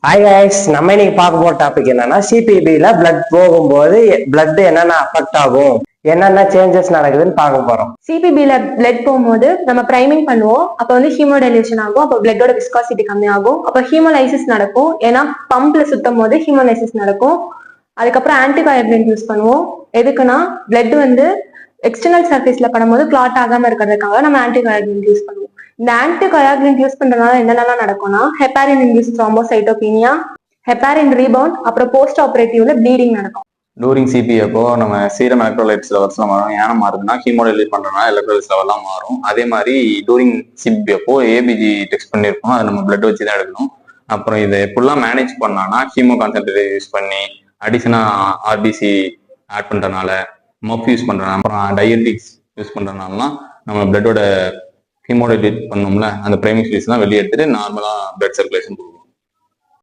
Hi guys, நம்ம இன்னைக்கு பார்க்க போற டாபிக் என்னன்னா சிபிபில பிளட் போகும்போது பிளட் என்னென்ன அஃபெக்ட் ஆகும், என்னென்ன சேஞ்சஸ் நடக்குதுன்னு பார்க்க போறோம். சிபிபில பிளட் போகும்போது நம்ம பிரைமிங் பண்ணுவோம். அப்போ வந்து ஹீமோடைலேஷன் ஆகும். அப்போ பிளட்டோட விஸ்காசிட்டி கம்மியாகும். அப்போ ஹீமோலைசிஸ் நடக்கும். ஏன்னா பம்ப்ல சுத்தும் போது ஹீமோலைசிஸ் நடக்கும். அதுக்கப்புறம் ஆன்டிகோயாகுலன்ட் யூஸ் பண்ணுவோம். எதுக்குன்னா பிளட் வந்து எக்ஸ்டர்னல் சர்ஃபேஸ்ல படும்போது கிளாட் ஆகாம இருக்கிறதுக்காக நம்ம ஆன்டிகோயாகுலன்ட் யூஸ் பண்ணுவோம். இந்த ஆன்டிகோயாகுலன்ட் யூஸ் பண்றதுனால என்னென்னலாம் நடக்கும்னா heparin induce thrombocytopenia, heparin rebound, அப்புறம் போஸ்ட் ஆபரேட்டிவ்ல ப்ளீடிங் நடக்கும். டூரிங் சிபி அப்போ நம்ம சீரம் எலக்ட்ரோலைட்ஸ் லெவல்ஸ்ல மாறும். ஏனம் மாறுதுன்னா ஹீமோடைலேட் பண்றதுனால எலக்ட்ரோலைட்ஸ் லெவல்லாம் மாறும். அதே மாதிரி டூரிங் சிபி அப்போ ஏபிஜி டெஸ்ட் பண்ணியிருப்போம், அதை நம்ம பிளட் வச்சு தான் எடுக்கணும். அப்புறம் இதை எப்படிலாம் மேனேஜ் பண்ணான்னா ஹீமோ கான்சென்ட்ரேட் யூஸ் பண்ணி அடிஷனா ஆர்பிசி ஆட் பண்றதுனால, மப் யூஸ் பண்றதுனால, அப்புறம் டயட்டிக்ஸ் யூஸ் பண்றதுனாலாம் நம்ம பிளட்டோட ஹீமோடைலேட் பண்ணோம்ல அந்த பிரைமிங் ஸ்பீஸ் தான் வெளியே எடுத்துட்டு நார்மலா பிளட் சர்க்குலேஷன்